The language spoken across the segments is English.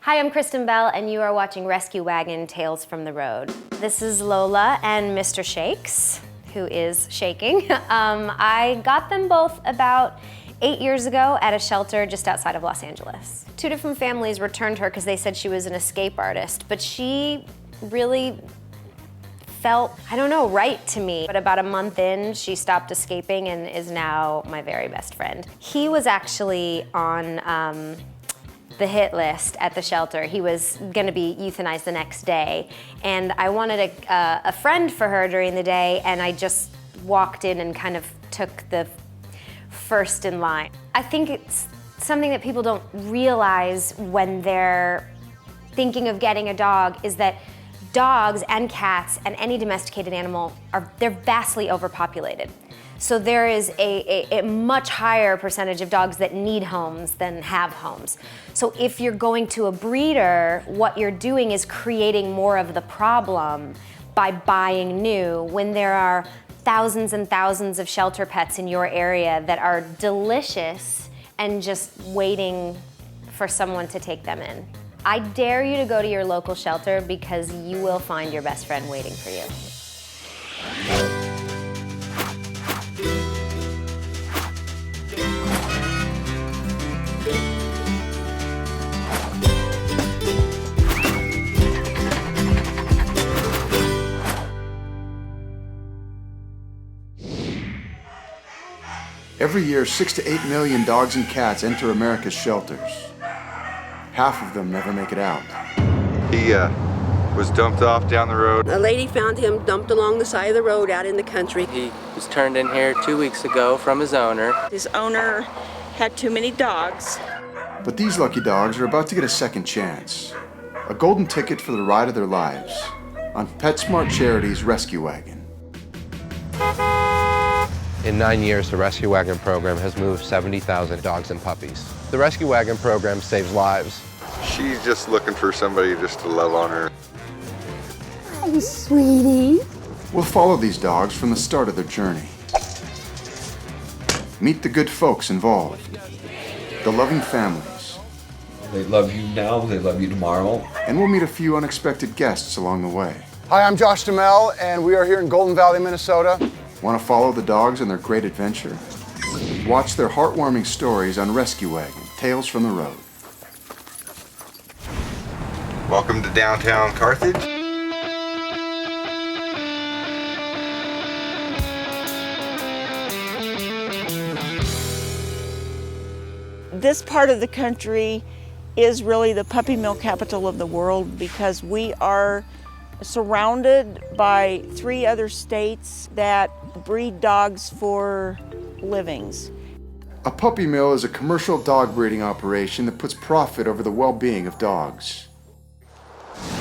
Hi, I'm Kristen Bell, and you are watching Rescue Wagon Tales from the Road. This is Lola and Mr. Shakes, who is shaking. I got them both about 8 years ago at a shelter just outside of Los Angeles. 2 different families returned her because they said she was an escape artist, but she really felt, I don't know, right to me. But about a month in, she stopped escaping and is now my very best friend. He was actually on the hit list at the shelter. He was gonna be euthanized the next day. And I wanted a friend for her during the day, and I just walked in and kind of took the first in line. I think it's something that people don't realize when they're thinking of getting a dog is that dogs and cats and any domesticated animal they're vastly overpopulated. So there is a much higher percentage of dogs that need homes than have homes. So if you're going to a breeder, what you're doing is creating more of the problem by buying new when there are thousands and thousands of shelter pets in your area that are delicious and just waiting for someone to take them in. I dare you to go to your local shelter because you will find your best friend waiting for you. Every year, 6 to 8 million dogs and cats enter America's shelters. Half of them never make it out. He was dumped off down the road. A lady found him dumped along the side of the road out in the country. He was turned in here 2 weeks ago from his owner. His owner had too many dogs. But these lucky dogs are about to get a second chance. A golden ticket for the ride of their lives on PetSmart Charity's Rescue Wagon. In 9 years, the Rescue Wagon program has moved 70,000 dogs and puppies. The Rescue Wagon program saves lives. She's just looking for somebody just to love on her. Hi, sweetie. We'll follow these dogs from the start of their journey. Meet the good folks involved, the loving families. They love you now, they love you tomorrow. And we'll meet a few unexpected guests along the way. Hi, I'm Josh Duhamel, and we are here in Golden Valley, Minnesota. Want to follow the dogs on their great adventure? Watch their heartwarming stories on Rescue Wagon, Tales from the Road. Welcome to downtown Carthage. This part of the country is really the puppy mill capital of the world because we are surrounded by 3 other states that breed dogs for livings. A puppy mill is a commercial dog breeding operation that puts profit over the well-being of dogs.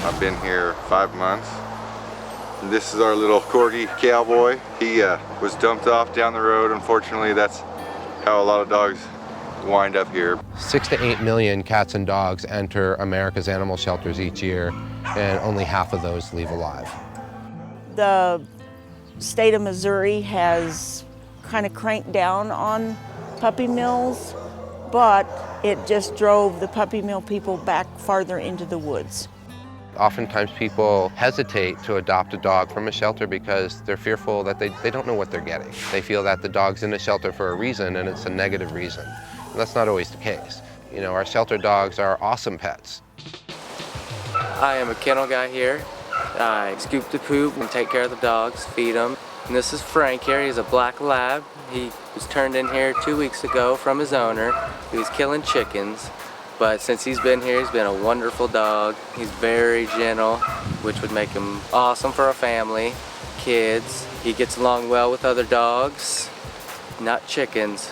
I've been here 5 months. This is our little corgi cowboy. He was dumped off down the road. Unfortunately, that's how a lot of dogs wind up here. 6 to 8 million cats and dogs enter America's animal shelters each year, and only half of those leave alive. The state of Missouri has kind of cranked down on puppy mills, but it just drove the puppy mill people back farther into the woods. Oftentimes people hesitate to adopt a dog from a shelter because they're fearful that they don't know what they're getting. They feel that the dog's in a shelter for a reason and it's a negative reason. And that's not always the case. You know, our shelter dogs are awesome pets. I am a kennel guy here. I scoop the poop and take care of the dogs, feed them. And this is Frank here. He's a black lab. He was turned in here 2 weeks ago from his owner. He was killing chickens. But since he's been here, he's been a wonderful dog. He's very gentle, which would make him awesome for a family, kids. He gets along well with other dogs, not chickens.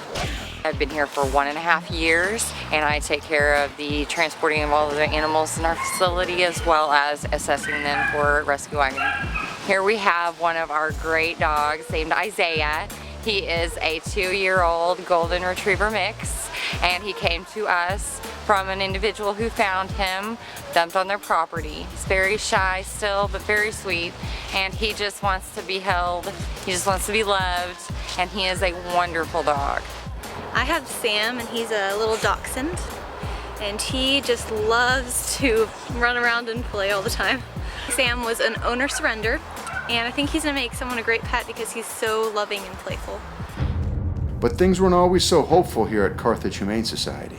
I've been here for 1.5 years, and I take care of the transporting of all of the animals in our facility as well as assessing them for Rescue Wagon. Here we have one of our great dogs named Isaiah. He is a 2-year-old golden retriever mix, and he came to us from an individual who found him dumped on their property. He's very shy still, but very sweet, and he just wants to be held. He just wants to be loved, and he is a wonderful dog. I have Sam, and he's a little dachshund. and he just loves to run around and play all the time. Sam was an owner surrender, and I think he's gonna make someone a great pet because he's so loving and playful. But things weren't always so hopeful here at Carthage Humane Society.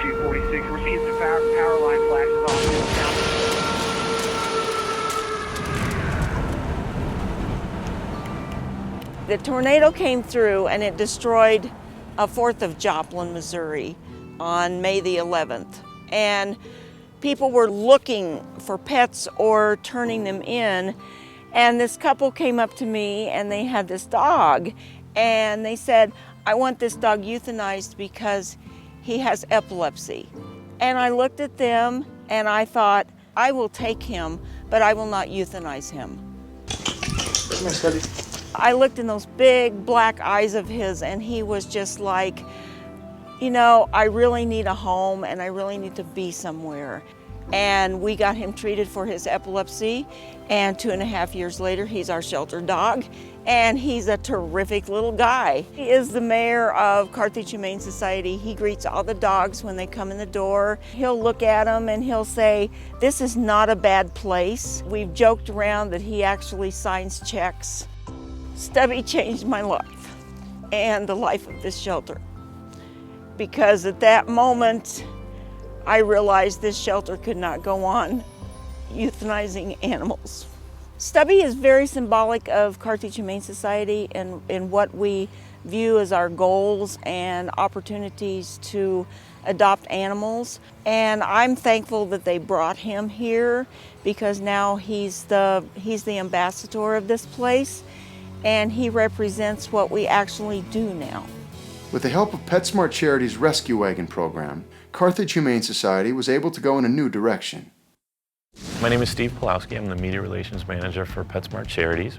246, we're seeing some power line flashes on. The tornado came through and it destroyed a fourth of Joplin, Missouri on May the 11th. And people were looking for pets or turning them in. And this couple came up to me and they had this dog. And they said, I want this dog euthanized because he has epilepsy. And I looked at them and I thought, I will take him, but I will not euthanize him. Come here, Scotty. I looked in those big black eyes of his and he was just like, you know, I really need a home and I really need to be somewhere. And we got him treated for his epilepsy, and 2.5 years later, he's our shelter dog, and he's a terrific little guy. He is the mayor of Carthage Humane Society. He greets all the dogs when they come in the door. He'll look at them and he'll say, this is not a bad place. We've joked around that he actually signs checks. Stubby changed my life and the life of this shelter, because at that moment, I realized this shelter could not go on euthanizing animals. Stubby is very symbolic of Carthage Humane Society and in what we view as our goals and opportunities to adopt animals. And I'm thankful that they brought him here because now he's the ambassador of this place and he represents what we actually do now. With the help of PetSmart Charity's Rescue Wagon program, Carthage Humane Society was able to go in a new direction. My name is Steve Pulowski. I'm the Media Relations Manager for PetSmart Charities.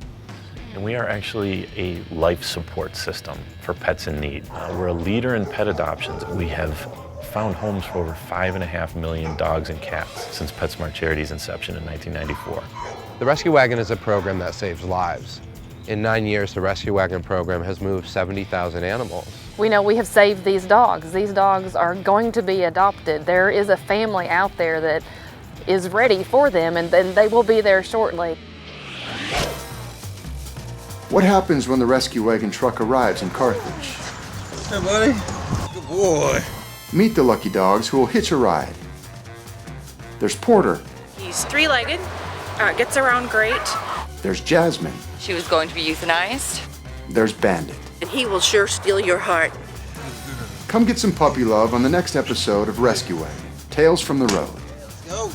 And we are actually a life support system for pets in need. We're a leader in pet adoptions. We have found homes for over 5.5 million dogs and cats since PetSmart Charity's inception in 1994. The Rescue Wagon is a program that saves lives. In 9 years, the Rescue Wagon program has moved 70,000 animals. We know we have saved these dogs. These dogs are going to be adopted. There is a family out there that is ready for them, and then they will be there shortly. What happens when the Rescue Wagon truck arrives in Carthage? Hey, buddy. Good boy. Meet the lucky dogs who will hitch a ride. There's Porter. He's three-legged, gets around great. There's Jasmine. She was going to be euthanized. There's Bandit. And he will sure steal your heart. Come get some puppy love on the next episode of Rescue Wagon, Tales from the Road. Let's go.